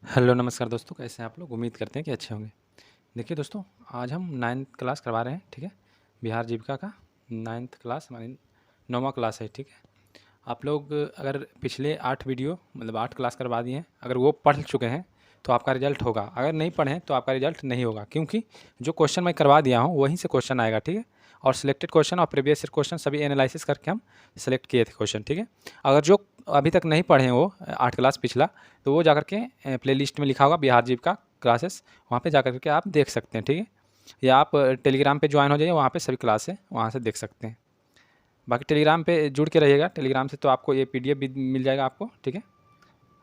Hello नमस्कार दोस्तों, कैसे हैं आप लोग? उम्मीद करते हैं कि अच्छे होंगे। देखिए दोस्तों, आज हम 9th क्लास करवा रहे हैं, ठीक है? बिहार जीविका का 9th क्लास हमारी 9वां क्लास है, ठीक है? आप लोग अगर पिछले 8 वीडियो मतलब 8 क्लास करवा दिए हैं, अगर वो पढ़ चुके हैं तो आपका रिजल्ट होगा। अगर नहीं पढ़े हैं तो आपका रिजल्ट नहीं होगा, क्योंकि जो क्वेश्चन मैं करवा दिया हूँ वहीं से क्वेश्चन आएगा, ठीक है? और सिलेक्टेड क्वेश्चन और प्रीवियस ईयर क्वेश्चन सभी एनालिसिस करके हम सेलेक्ट किए थे क्वेश्चन, ठीक है? अगर जो अभी तक नहीं पढ़े हैं वो 8 क्लास पिछला, तो वो जाकर के प्लेलिस्ट में लिखा होगा बिहार जीविका क्लासेस, वहाँ पे जाकर के आप देख सकते हैं, ठीक है? या आप टेलीग्राम पे ज्वाइन हो जाइए, वहाँ पे सभी क्लास है, वहाँ से देख सकते हैं। बाकी टेलीग्राम पे जुड़ के रहिएगा, टेलीग्राम से तो आपको ये पीडीएफ भी मिल जाएगा आपको, ठीक है?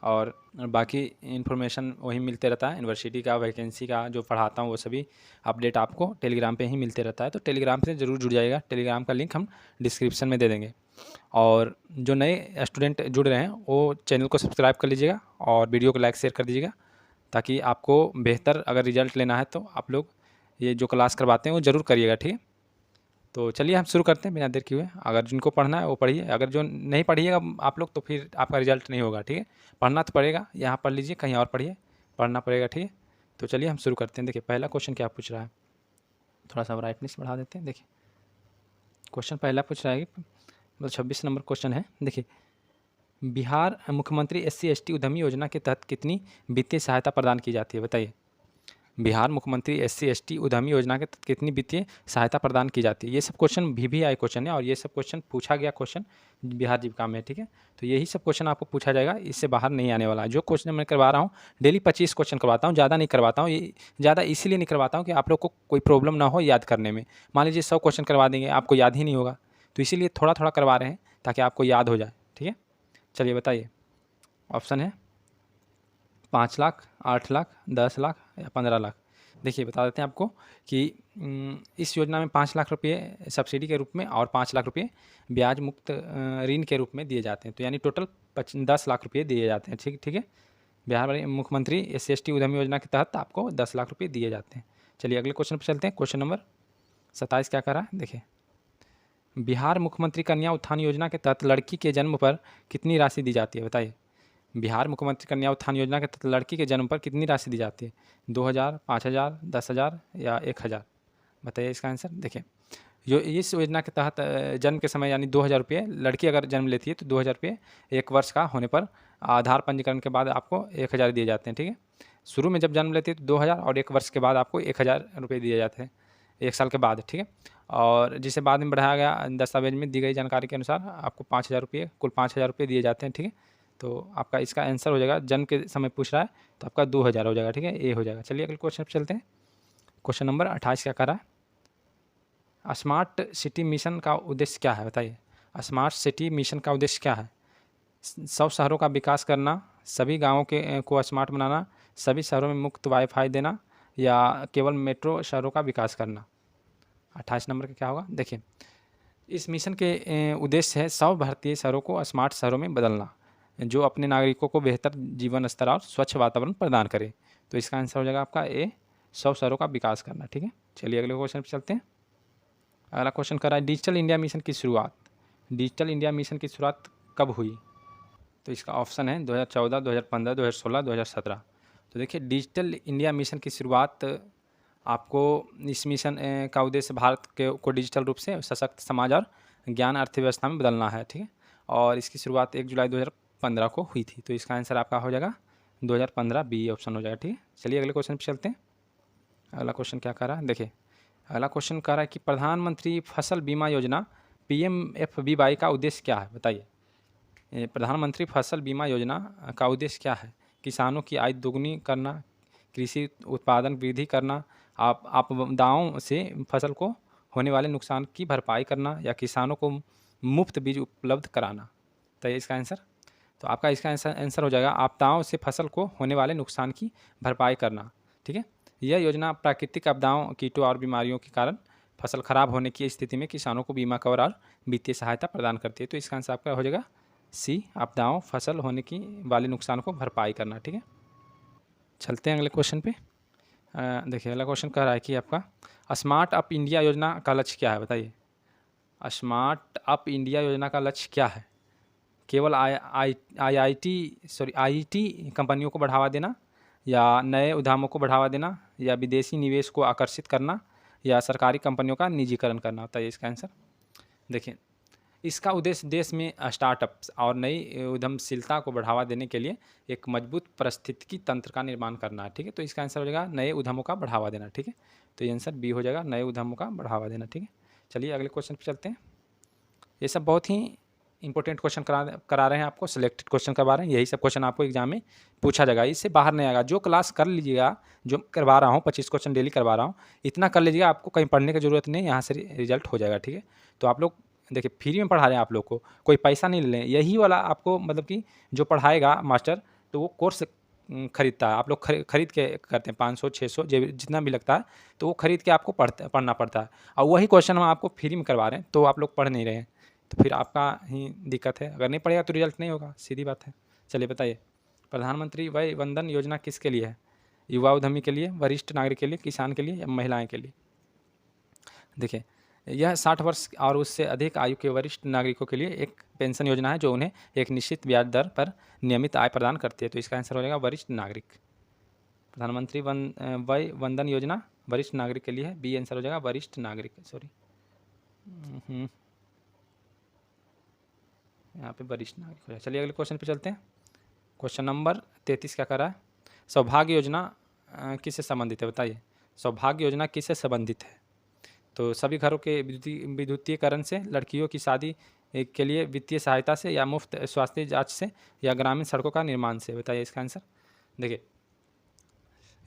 और बाकी इन्फॉर्मेशन वहीं मिलते रहता है, यूनिवर्सिटी का, वैकेंसी का जो पढ़ाता हूँ वो सभी अपडेट आपको टेलीग्राम पे ही मिलते रहता है। तो टेलीग्राम से ज़रूर जुड़ जाइएगा, टेलीग्राम का लिंक हम डिस्क्रिप्शन में दे देंगे। और जो नए स्टूडेंट जुड़ रहे हैं वो चैनल को सब्सक्राइब कर लीजिएगा और वीडियो को लाइक शेयर कर दीजिएगा, ताकि आपको बेहतर अगर रिजल्ट लेना है तो आप लोग ये जो क्लास करवाते हैं वो ज़रूर करिएगा, ठीक है? तो चलिए हम शुरू करते हैं बिना देर किए हुए। अगर जिनको पढ़ना है वो पढ़िए, अगर जो नहीं पढ़िएगा आप लोग तो फिर आपका रिजल्ट नहीं होगा, ठीक है? पढ़ना तो पड़ेगा, यहाँ पढ़ लीजिए, कहीं और पढ़िए, पढ़ना पड़ेगा, ठीक है? तो चलिए हम शुरू करते हैं। देखिए पहला क्वेश्चन क्या पूछ रहा है, थोड़ा सा ब्राइटनेस बढ़ा देते हैं। देखिए क्वेश्चन पहला पूछ रहा है कि मतलब 26 नंबर क्वेश्चन है। देखिए, बिहार मुख्यमंत्री SC/ST उद्यमी योजना के तहत कितनी वित्तीय सहायता प्रदान की जाती है, बताइए? बिहार मुख्यमंत्री SC/ST उद्यमी योजना के तहत कितनी वित्तीय सहायता प्रदान की जाती है? ये सब क्वेश्चन VVI क्वेश्चन है और ये सब क्वेश्चन पूछा गया क्वेश्चन बिहार जीविका में, ठीक है? तो यही सब क्वेश्चन आपको पूछा जाएगा, इससे बाहर नहीं आने वाला है। जो क्वेश्चन मैं करवा रहा हूँ, डेली 25 क्वेश्चन करवाता हूँ, ज़्यादा नहीं करवाता हूँ। ये ज़्यादा इसीलिए नहीं करवाता हूँ कि आप लोग को कोई प्रॉब्लम ना हो याद करने में। मान लीजिए 100 क्वेश्चन करवा देंगे, आपको याद ही नहीं होगा, तो इसीलिए थोड़ा थोड़ा करवा रहे हैं ताकि आपको याद हो जाए, ठीक है? चलिए बताइए, ऑप्शन है 5 लाख, 8 लाख, 10 लाख या 15 लाख। देखिए बता देते हैं आपको कि इस योजना में 5 लाख रुपये सब्सिडी के रूप में और 5 लाख रुपये ब्याज मुक्त ऋण के रूप में दिए जाते हैं। तो यानी टोटल 10 लाख रुपये दिए जाते हैं, ठीक ठीक है? बिहार वाले मुख्यमंत्री SC/ST उद्यमी योजना के तहत आपको 10 लाख रुपये दिए जाते हैं। चलिए अगले क्वेश्चन पर चलते हैं। क्वेश्चन नंबर 27 क्या कर रहा है, देखिए, बिहार मुख्यमंत्री कन्या उत्थान योजना के तहत लड़की के जन्म पर कितनी राशि दी जाती है, बताइए? बिहार मुख्यमंत्री कन्या उत्थान योजना के तहत लड़की के जन्म पर कितनी राशि दी जाती है? 2,000, 5,000, 10,000 या 1,000? बताइए इसका आंसर। देखिए, जो इस योजना के तहत जन्म के समय यानी 2,000 रुपये, लड़की अगर जन्म लेती है तो 2,000 रुपये 1 वर्ष का होने पर आधार पंजीकरण के बाद आपको 1,000 दिए जाते हैं, ठीक है? शुरू में जब जन्म लेती है तो 2,000 और 1 वर्ष के बाद आपको 1,000 रुपये दिए जाते हैं, 1 साल के बाद, ठीक है? और जिसे बाद में बढ़ाया गया दस्तावेज में दी गई जानकारी के अनुसार आपको 5,000 रुपये, कुल 5,000 रुपये दिए जाते हैं, ठीक है? तो आपका इसका आंसर हो जाएगा, जन्म के समय पूछ रहा है तो आपका 2,000 हो जाएगा, ठीक है? ए हो जाएगा। चलिए अगले क्वेश्चन पर चलते हैं। क्वेश्चन नंबर 28 क्या कर रहा है, स्मार्ट सिटी मिशन का उद्देश्य क्या है, बताइए? स्मार्ट सिटी मिशन का उद्देश्य क्या है? 100 शहरों का विकास करना, सभी गाँवों के को स्मार्ट बनाना, सभी शहरों में मुफ्त वाईफाई देना या केवल मेट्रो शहरों का विकास करना? 28 नंबर का क्या होगा, देखिए, इस मिशन के उद्देश्य है 100 भारतीय शहरों को स्मार्ट शहरों में बदलना, जो अपने नागरिकों को बेहतर जीवन स्तर और स्वच्छ वातावरण प्रदान करे। तो इसका आंसर हो जाएगा आपका ए, 100 शहरों का विकास करना, ठीक है? चलिए अगले क्वेश्चन पर चलते हैं। अगला क्वेश्चन कर रहा है, डिजिटल इंडिया मिशन की शुरुआत, डिजिटल इंडिया मिशन की शुरुआत कब हुई? तो इसका ऑप्शन है 2014, 2015, 2016, 2017। तो देखिए, डिजिटल इंडिया मिशन की शुरुआत आपको इस मिशन का उद्देश्य भारत के को डिजिटल रूप से सशक्त समाज और ज्ञान अर्थव्यवस्था में बदलना है, ठीक है? और इसकी शुरुआत 1 जुलाई 2015 को हुई थी। तो इसका आंसर आपका हो जाएगा 2015, बी ऑप्शन हो जाएगा, ठीक है? चलिए अगले क्वेश्चन पर चलते हैं। अगला क्वेश्चन क्या कर रहा है, देखिए, अगला क्वेश्चन कह रहा है कि प्रधानमंत्री फसल बीमा योजना PMFBY का उद्देश्य क्या है, बताइए? प्रधानमंत्री फसल बीमा योजना का उद्देश्य क्या है? किसानों की आय दोगुनी करना, कृषि उत्पादन वृद्धि करना, आप आपदाओं से फसल को होने वाले नुकसान की भरपाई करना या किसानों को मुफ्त बीज उपलब्ध कराना? तो ये इसका आंसर, तो आपका इसका आंसर हो जाएगा आपदाओं से फसल को होने वाले नुकसान की भरपाई करना, ठीक है? यह योजना प्राकृतिक आपदाओं, कीटों और बीमारियों के कारण फसल खराब होने की स्थिति में किसानों को बीमा कवर और वित्तीय सहायता प्रदान करती है। तो इसका आंसर आपका हो जाएगा सी, आपदाओं फसल होने की वाले नुकसान को भरपाई करना, ठीक है? चलते हैं अगले क्वेश्चन पे। देखिए अगला क्वेश्चन कह रहा है कि आपका स्मार्ट अप इंडिया योजना का लक्ष्य क्या है, बताइए? स्मार्ट अप इंडिया योजना का लक्ष्य क्या है? केवल आईटी कंपनियों को बढ़ावा देना या नए उद्यमों को बढ़ावा देना, या विदेशी निवेश को आकर्षित करना, या सरकारी कंपनियों का निजीकरण करना होता है इसका आंसर। देखिए, इसका उद्देश्य देश में स्टार्टअप्स और नई उद्यमशीलता को बढ़ावा देने के लिए एक मजबूत पारिस्थितिकी तंत्र का निर्माण करना है। ठीक है, तो इसका आंसर हो जाएगा नए उद्यमों का बढ़ावा देना। ठीक है, तो ये आंसर बी हो जाएगा, नए उद्यमों का बढ़ावा देना। ठीक है, चलिए अगले क्वेश्चन पर चलते हैं। ये सब बहुत ही इंपॉर्टेंट क्वेश्चन करा रहे हैं आपको, सिलेक्टेड क्वेश्चन करवा रहे हैं। यही सब क्वेश्चन आपको एग्जाम में पूछा जाएगा, इससे बाहर नहीं आएगा। जो क्लास कर लीजिएगा, जो करवा रहा हूँ 25 क्वेश्चन डेली करवा रहा हूँ, इतना कर लीजिएगा, आपको कहीं पढ़ने की ज़रूरत नहीं, यहाँ से रिजल्ट हो जाएगा। ठीक है, तो आप लोग देखिए फ्री में पढ़ा रहे हैं आप लोग को, कोई पैसा नहीं ले रहे हैं। यही वाला आपको मतलब कि जो पढ़ाएगा मास्टर, तो वो कोर्स खरीदता है, आप लोग खरीद के करते हैं, 500 600 जितना भी लगता है, तो वो खरीद के आपको पढ़ना पड़ता है। और वही क्वेश्चन हम आपको फ्री में करवा रहे हैं, तो आप लोग पढ़ नहीं रहे हैं, तो फिर आपका ही दिक्कत है। अगर नहीं पढ़ेगा तो रिजल्ट नहीं होगा, सीधी बात है। चलिए बताइए, प्रधानमंत्री वय वंदन योजना किसके लिए है? युवा उद्यमी के लिए, वरिष्ठ नागरिक के लिए, किसान के लिए, या महिलाएं के लिए? देखिए, यह 60 वर्ष और उससे अधिक आयु के वरिष्ठ नागरिकों के लिए एक पेंशन योजना है, जो उन्हें एक निश्चित ब्याज दर पर नियमित आय प्रदान करती है। तो इसका आंसर हो जाएगा वरिष्ठ नागरिक। प्रधानमंत्री वय वंदन योजना वरिष्ठ नागरिक के लिए है, बी आंसर हो जाएगा वरिष्ठ नागरिक। सॉरी, यहाँ पे वरिष्ठ नागरिक हो जाए। चलिए अगले क्वेश्चन पे चलते हैं। क्वेश्चन नंबर 33 क्या कर रहा है? सौभाग्य योजना किससे संबंधित है? बताइए, सौभाग्य योजना किससे संबंधित है? तो सभी घरों के विद्युतीकरण से, लड़कियों की शादी के लिए वित्तीय सहायता से, या मुफ्त स्वास्थ्य जांच से, या ग्रामीण सड़कों का निर्माण से? बताइए इसका आंसर। देखिए,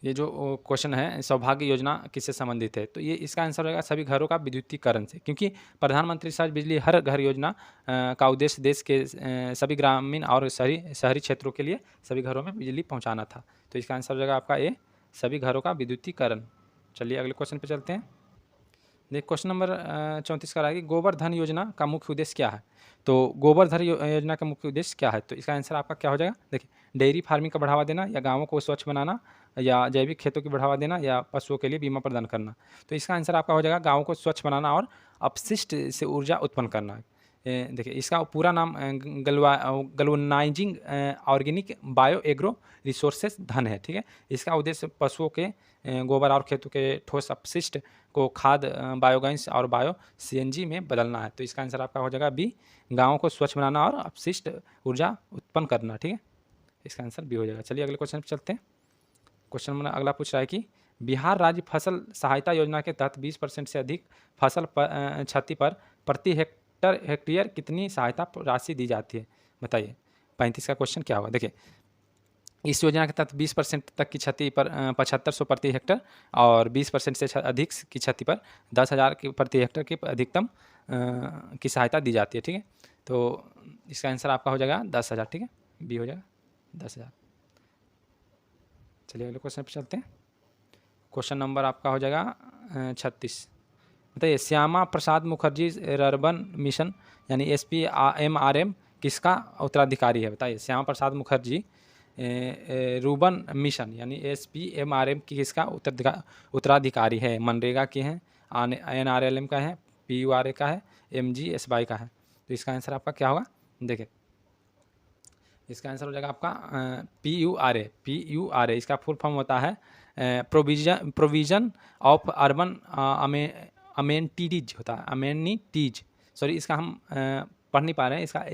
ये जो क्वेश्चन है सौभाग्य योजना किससे संबंधित है, तो ये इसका आंसर होगा सभी घरों का विद्युतीकरण से, क्योंकि प्रधानमंत्री सहज बिजली हर घर योजना का उद्देश्य देश के सभी ग्रामीण और शहरी क्षेत्रों के लिए सभी घरों में बिजली पहुंचाना था। तो इसका आंसर हो जाएगा आपका ए, सभी घरों का विद्युतीकरण। चलिए अगले क्वेश्चन पर चलते हैं। देखिए, क्वेश्चन नंबर 34 का है, गोबर धन योजना का मुख्य उद्देश्य क्या है? तो गोबर धन योजना का मुख्य उद्देश्य क्या है? तो इसका आंसर आपका क्या हो जाएगा? देखिए, डेयरी फार्मिंग का बढ़ावा देना, या गांवों को स्वच्छ बनाना, या जैविक खेतों की बढ़ावा देना, या पशुओं के लिए बीमा प्रदान करना। तो इसका आंसर आपका हो जाएगा गांवों को स्वच्छ बनाना और अपशिष्ट से ऊर्जा उत्पन्न करना। देखिए, इसका पूरा नाम galvanising organic bio agro resources धन है। ठीक है, इसका उद्देश्य पशुओं के गोबर और खेतों के ठोस अपशिष्ट को खाद, बायोगैस और बायो सीएनजी में बदलना है। तो इसका आंसर आपका हो जाएगा बी, गाँवों को स्वच्छ बनाना और अपशिष्ट ऊर्जा उत्पन्न करना। ठीक है, इसका आंसर बी हो जाएगा। चलिए अगले क्वेश्चन पर चलते हैं। क्वेश्चन नंबर अगला पूछ रहा है कि बिहार राज्य फसल सहायता योजना के तहत 20% से अधिक फसल क्षति पर प्रति हेक्टेयर कितनी सहायता राशि दी जाती है? बताइए। 35 का क्वेश्चन क्या होगा? देखिए, इस योजना के तहत 20% तक की क्षति पर 7500 प्रति हेक्टर, और 20% से अधिक की क्षति पर 10,000 की प्रति हेक्टर की अधिकतम की सहायता दी जाती है। ठीक है, तो इसका आंसर आपका हो जाएगा 10,000। ठीक है, बी हो जाएगा 10,000। चलिए अगले क्वेश्चन पर चलते हैं। क्वेश्चन नंबर आपका हो जाएगा 36। बताइए, श्यामा प्रसाद मुखर्जी रर्बन मिशन यानी SPMRM किसका उत्तराधिकारी है? बताइए, श्यामा प्रसाद मुखर्जी रूबन मिशन यानी SPMRM की किसका उत्तराधिकारी है? मनरेगा की है, NRLM का है, PURA का है, MGSY का है? तो इसका आंसर आपका क्या होगा? देखिए, इसका आंसर हो जाएगा आपका PURA। इसका फुल फॉर्म होता है प्रोविजन ऑफ अर्बन अमेनिटीज होता है, अमेनिटीज। सॉरी, इसका हम पढ़ नहीं पा रहे हैं, इसका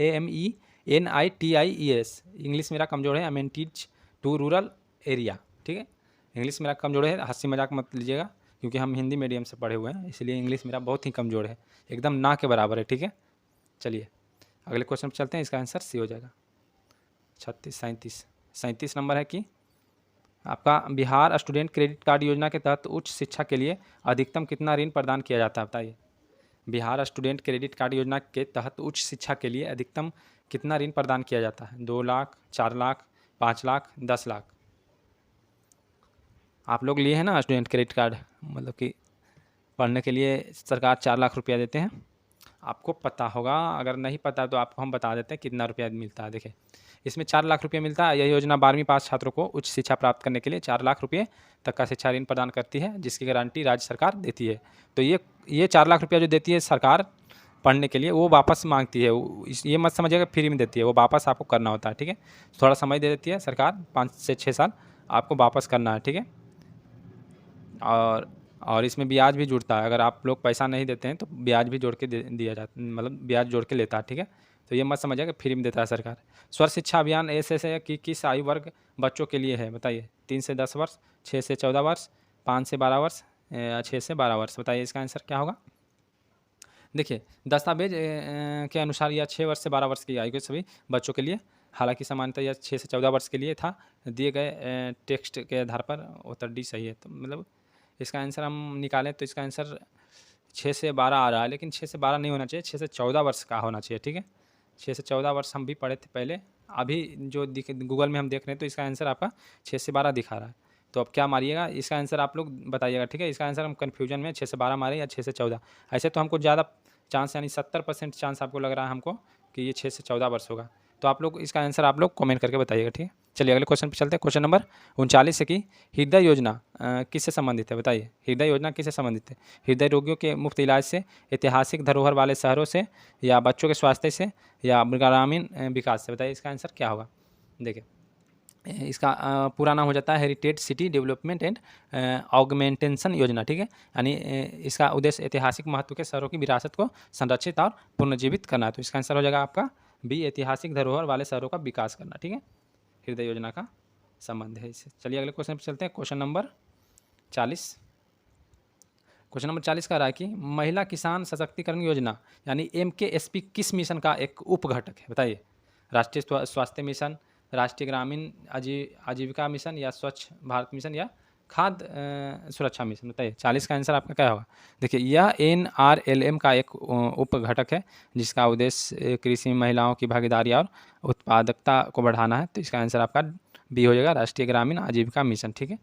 AMENITIES। इंग्लिश मेरा कमज़ोर है, अमेनिटीज टू रूरल एरिया। ठीक है, इंग्लिश मेरा कमज़ोर है, हंसी मजाक मत लीजिएगा, क्योंकि हम हिंदी मीडियम से पढ़े हुए हैं, इसलिए इंग्लिश मेरा बहुत ही कमज़ोर है, एकदम ना के बराबर है। ठीक है, चलिए अगले क्वेश्चन पर चलते हैं। इसका आंसर सी हो जाएगा 37 नंबर है कि आपका बिहार स्टूडेंट क्रेडिट कार्ड योजना के तहत उच्च शिक्षा के लिए अधिकतम कितना ऋण प्रदान किया जाता है? बताइए, बिहार स्टूडेंट क्रेडिट कार्ड योजना के तहत उच्च शिक्षा के लिए अधिकतम कितना ऋण प्रदान किया जाता है? 2 लाख, 4 लाख, 5 लाख, 10 लाख? आप लोग लिए हैं ना स्टूडेंट क्रेडिट कार्ड, मतलब कि पढ़ने के लिए सरकार 4 लाख रुपया देते हैं, आपको पता होगा। अगर नहीं पता तो आपको हम बता देते हैं कितना रुपया मिलता है। देखिए, इसमें 4 लाख रुपये मिलता है। यह योजना 12वीं पास छात्रों को उच्च शिक्षा प्राप्त करने के लिए 4 लाख रुपये तक का शिक्षा ऋण प्रदान करती है, जिसकी गारंटी राज्य सरकार देती है। तो ये 4 लाख रुपया जो देती है सरकार पढ़ने के लिए, वो वापस मांगती है। ये मत समझिएगा फ्री में देती है, वो वापस आपको करना होता है। ठीक है, थोड़ा समय दे देती है सरकार, 5 से 6 साल, आपको वापस करना है, ठीक है। और इसमें ब्याज भी जुड़ता है, अगर आप लोग पैसा नहीं देते हैं तो ब्याज भी जोड़ के दिया जाता, मतलब ब्याज जोड़ के लेता है, ठीक है। तो ये मत समझिए कि फ्री में देता है सरकार। स्वर शिक्षा अभियान ऐसे है कि किस आयु वर्ग बच्चों के लिए है, बताइए। 3 से 10 वर्ष, 6 से 14 वर्ष, 5 से 12 वर्ष, 6 से 12 वर्ष, बताइए इसका आंसर क्या होगा। देखिए दस्तावेज के अनुसार यह 6 वर्ष से 12 वर्ष की आयु के सभी बच्चों के लिए, हालांकि सामान्यतः यह 6 से 14 वर्ष के लिए था। दिए गए टेक्स्ट के आधार पर उत्तर डी सही है। तो मतलब इसका आंसर हम निकालें तो इसका आंसर 6 से 12 आ रहा है, लेकिन 6 से 12 नहीं होना चाहिए, 6 से 14 वर्ष का होना चाहिए, ठीक है। 6 से 14 वर्ष हम भी पढ़े थे पहले, अभी जो गूगल में हम देख रहे हैं तो इसका आंसर आपका 6 से 12 दिखा रहा है। तो अब क्या मारिएगा, इसका आंसर आप लोग बताइएगा, ठीक है। इसका आंसर हम कन्फ्यूजन में 6 से 12 मारे या 6 से 14, ऐसे तो हमको ज़्यादा चांस, यानी 70% चांस आपको लग रहा है हमको कि ये 6 से 14 वर्ष होगा। तो आप लोग इसका आंसर आप लोग कमेंट करके बताइएगा, ठीक है। चलिए अगले क्वेश्चन पे चलते हैं। क्वेश्चन नंबर 39 है कि हृदय योजना किससे संबंधित है, बताइए। हृदय योजना किससे संबंधित है। हृदय रोगियों के मुफ्त इलाज से, ऐतिहासिक धरोहर वाले शहरों से, या बच्चों के स्वास्थ्य से, या ग्रामीण विकास से, बताइए इसका आंसर क्या होगा। देखिए इसका पूरा नाम हो जाता है heritage city development and augmentation योजना, ठीक है। यानी इसका उद्देश्य ऐतिहासिक महत्व के शहरों की विरासत को संरक्षित और पुनर्जीवित करना है। तो इसका आंसर हो जाएगा आपका बी, ऐतिहासिक धरोहर वाले शहरों का विकास करना, ठीक है। हृदय योजना का संबंध है इससे। चलिए अगले क्वेश्चन पर चलते हैं। Question number 40। क्वेश्चन नंबर 40 का रहा है कि महिला किसान सशक्तिकरण योजना यानी MKSP किस मिशन का एक उपघटक है, बताइए। राष्ट्रीय स्वास्थ्य मिशन, राष्ट्रीय ग्रामीण आजीविका मिशन, या स्वच्छ भारत मिशन, या खाद्य सुरक्षा मिशन, बताइए। 40 का आंसर आपका क्या होगा। देखिए यह NRLM का एक उपघटक है जिसका उद्देश्य कृषि में महिलाओं की भागीदारी और उत्पादकता को बढ़ाना है। तो इसका आंसर आपका बी हो जाएगा, राष्ट्रीय ग्रामीण आजीविका मिशन, ठीक है।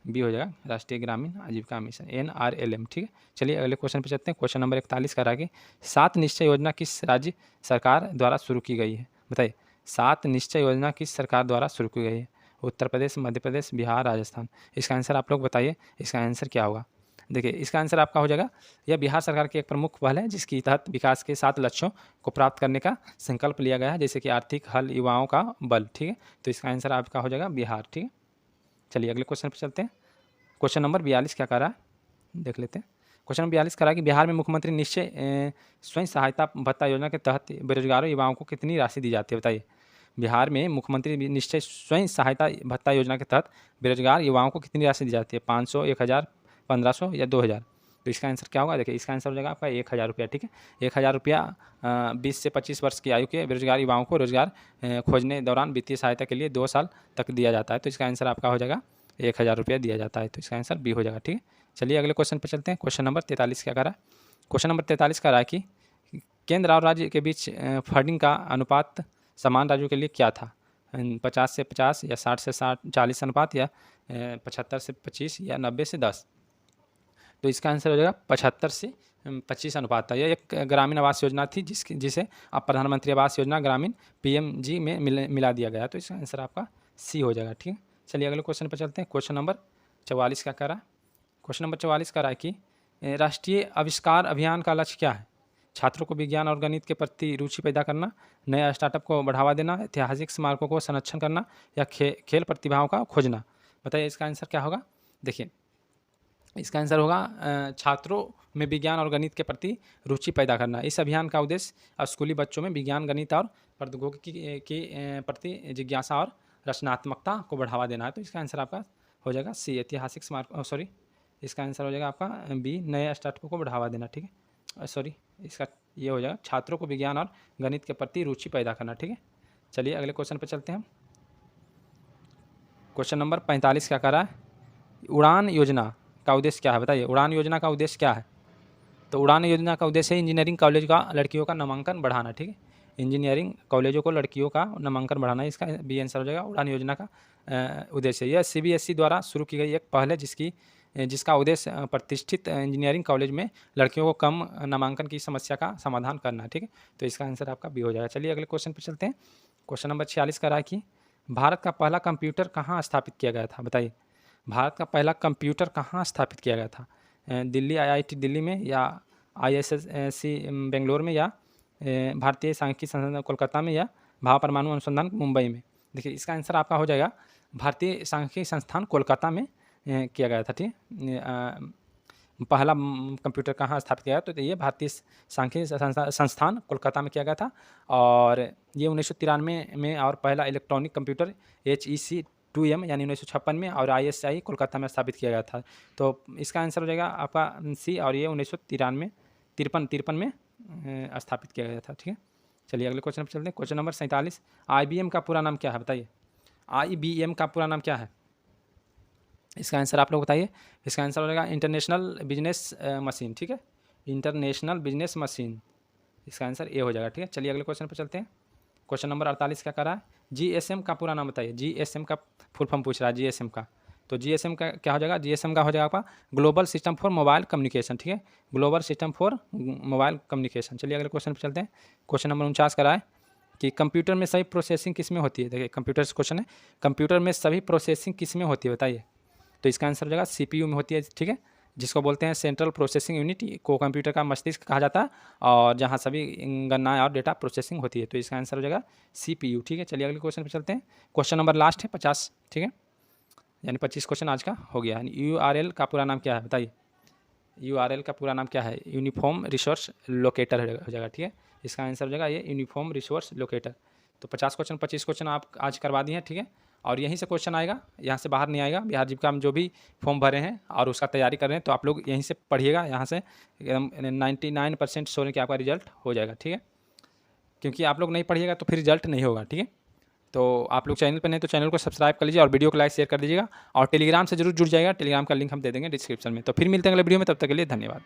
बी हो जाएगा, राष्ट्रीय ग्रामीण आजीविका मिशन, NRLM, ठीक है। चलिए अगले क्वेश्चन पे चलते हैं। क्वेश्चन नंबर 41 का रहा कि 7 निश्चय योजना किस राज्य सरकार द्वारा शुरू की गई है, बताइए। 7 निश्चय योजना किस सरकार द्वारा शुरू की गई है। उत्तर प्रदेश, मध्य प्रदेश, बिहार, राजस्थान। इसका आंसर आप लोग बताइए, इसका आंसर क्या होगा। देखिए इसका आंसर आपका हो जाएगा, यह बिहार सरकार की एक प्रमुख पहल है जिसके तहत विकास के 7 लक्ष्यों को प्राप्त करने का संकल्प लिया गया है, जैसे कि आर्थिक हल, युवाओं का बल, ठीक है। तो इसका आंसर आपका हो जाएगा बिहार, ठीक है। चलिए अगले क्वेश्चन पर चलते हैं। क्वेश्चन नंबर 42 क्या कर रहा है, देख लेते हैं। क्वेश्चन नंबर 42 करा कि बिहार में मुख्यमंत्री निश्चय स्वयं सहायता भत्ता योजना के तहत बेरोजगारों युवाओं को कितनी राशि दी जाती है, बताइए। बिहार में मुख्यमंत्री निश्चय स्वयं सहायता भत्ता योजना के तहत बेरोजगार युवाओं को कितनी राशि दी जाती है। 500, 1000, 1500 या 2000। तो इसका आंसर क्या होगा। देखिए इसका आंसर हो जाएगा आपका 1000 रुपया, ठीक है। 1000 रुपया 20 से 25 वर्ष की आयु के बेरोजगार युवाओं को रोजगार खोजने दौरान वित्तीय सहायता के लिए 2 साल तक दिया जाता है। तो इसका आंसर आपका हो जाएगा 1000 रुपया दिया जाता है। तो इसका आंसर बी हो जाएगा, ठीक है। चलिए अगले क्वेश्चन पर चलते हैं। क्वेश्चन नंबर 43 क्या कह रहा है। क्वेश्चन नंबर 43 का रहा है कि केंद्र और राज्य के बीच फंडिंग का अनुपात समान राज्यों के लिए क्या था। 50 से 50, या 60 से 40 अनुपात, या 75 से 25, या 90 से 10। तो इसका आंसर हो जाएगा 75 से 25 अनुपात था। यह एक ग्रामीण आवास योजना थी जिसे अब प्रधानमंत्री आवास योजना ग्रामीण PMG में मिला दिया गया। तो इसका आंसर आपका सी हो जाएगा, ठीक है। चलिए अगले क्वेश्चन पर चलते हैं। क्वेश्चन नंबर 44 क्या कर रहा है। क्वेश्चन नंबर 44 का रहा है कि राष्ट्रीय आविष्कार अभियान का लक्ष्य क्या है। छात्रों को विज्ञान और गणित के प्रति रुचि पैदा करना, नया स्टार्टअप को बढ़ावा देना, ऐतिहासिक स्मारकों को संरक्षण करना, या खेल प्रतिभाओं का खोजना, बताइए इसका आंसर क्या होगा। देखिए इसका आंसर होगा छात्रों में विज्ञान और गणित के प्रति रुचि पैदा करना। इस अभियान का उद्देश्य स्कूली बच्चों में विज्ञान, गणित और प्रौद्योगिकी की प्रति जिज्ञासा और रचनात्मकता को बढ़ावा देना है। तो इसका आंसर आपका हो जाएगा सी, ऐतिहासिक स्मारक, सॉरी इसका आंसर हो जाएगा आपका बी, नए स्टार्टअप को बढ़ावा देना, ठीक है। सॉरी इसका ये हो जाएगा छात्रों को विज्ञान और गणित के प्रति रुचि पैदा करना, ठीक है। चलिए अगले क्वेश्चन पर चलते हैं। क्वेश्चन नंबर 45 क्या कर रहा है। उड़ान योजना का उद्देश्य क्या है, बताइए। उड़ान योजना का उद्देश्य क्या है। तो उड़ान योजना का उद्देश्य है इंजीनियरिंग कॉलेज का लड़कियों का नामांकन बढ़ाना, ठीक है। इंजीनियरिंग कॉलेजों को लड़कियों का नामांकन बढ़ाना, इसका बी आंसर हो जाएगा। उड़ान योजना का उद्देश्य यह CBSE द्वारा शुरू की गई एक पहल है जिसका उद्देश्य प्रतिष्ठित इंजीनियरिंग कॉलेज में लड़कियों को कम नामांकन की समस्या का समाधान करना है, ठीक है। तो इसका आंसर आपका बी हो जाएगा। चलिए अगले क्वेश्चन पर चलते हैं। क्वेश्चन नंबर 46 का रहा है कि भारत का पहला कंप्यूटर कहाँ स्थापित किया गया था, बताइए। भारत का पहला कंप्यूटर कहाँ स्थापित किया गया था। दिल्ली, IIT दिल्ली में, या ISSC बेंगलोर में, या भारतीय सांख्यिकी संस्थान कोलकाता में, या भाभा परमाणु अनुसंधान मुंबई में। देखिए इसका आंसर आपका हो जाएगा भारतीय सांख्यिकी संस्थान कोलकाता में किया गया था, ठीक है। पहला कंप्यूटर कहाँ स्थापित किया गया, तो ये भारतीय सांख्यिकी संस्थान कोलकाता में किया गया था। और ये 1993 में और पहला इलेक्ट्रॉनिक कंप्यूटर HEC 2M यानी 1956 में, और ISI कोलकाता में स्थापित किया गया था। तो इसका आंसर हो जाएगा आपका सी, और ये 1953 में स्थापित किया गया था, ठीक है। चलिए अगले क्वेश्चन पर चलते हैं। क्वेश्चन नंबर 47, IBM का पूरा नाम क्या है, बताइए। IBM का पूरा नाम क्या है, इसका आंसर आप लोग बताइए। इसका आंसर हो जाएगा इंटरनेशनल बिजनेस मशीन, ठीक है, इंटरनेशनल बिजनेस मशीन, इसका आंसर ए हो जाएगा, ठीक है। चलिए अगले क्वेश्चन पर चलते हैं। क्वेश्चन नंबर 48 क्या कर रहा है, GSM का पूरा नाम बताइए। GSM का फुल फॉर्म पूछ रहा है, GSM का। तो GSM का क्या हो जाएगा, GSM का हो जाएगा आपका global system for mobile communication, ठीक है, global system for mobile communication. चलिए अगले क्वेश्चन पर चलते हैं। क्वेश्चन नंबर 49 का रहा है कि कंप्यूटर में सभी प्रोसेसिंग किस में होती है। देखिए कंप्यूटर से क्वेश्चन है, कंप्यूटर में सभी प्रोसेसिंग किस में होती है, बताइए। तो इसका आंसर हो जाएगा CPU में होती है, ठीक है, जिसको बोलते हैं सेंट्रल प्रोसेसिंग यूनिट को कंप्यूटर का मस्तिष्क कहा जाता है, और जहाँ सभी गणनाएँ और डेटा प्रोसेसिंग होती है। तो इसका आंसर हो जाएगा CPU, ठीक है। चलिए अगले क्वेश्चन पर चलते हैं। क्वेश्चन नंबर लास्ट है 50, ठीक है, यानी 25 क्वेश्चन आज का हो गया। URL का पूरा नाम क्या है, बताइए। URL का पूरा नाम क्या है, यूनिफॉर्म रिसोर्स लोकेटर हो जाएगा, ठीक है। इसका आंसर हो जाएगा ये यूनिफॉर्म रिसोर्स लोकेटर। तो 50 क्वेश्चन 25 क्वेश्चन आप आज करवा दिए हैं, ठीक है। और यहीं से क्वेश्चन आएगा, यहाँ से बाहर नहीं आएगा। बिहार जीविका में जो भी फॉर्म भरे हैं और उसका तैयारी कर रहे हैं, तो आप लोग यहीं से पढ़िएगा, यहाँ से एकदम 99% श्योर है कि आपका रिजल्ट हो जाएगा, ठीक है। क्योंकि आप लोग नहीं पढ़िएगा तो फिर रिजल्ट नहीं होगा, ठीक है। तो आप लोग चैनल पर नहीं तो चैनल को सब्सक्राइब कर लीजिए और वीडियो को लाइक शेयर कर दीजिएगा, और टेलीग्राम से जरूर जुड़ जाएगा। टेलीग्राम का लिंक हम दे देंगे डिस्क्रिप्शन में। तो फिर मिलते हैं अगले वीडियो में, तब तक के लिए धन्यवाद।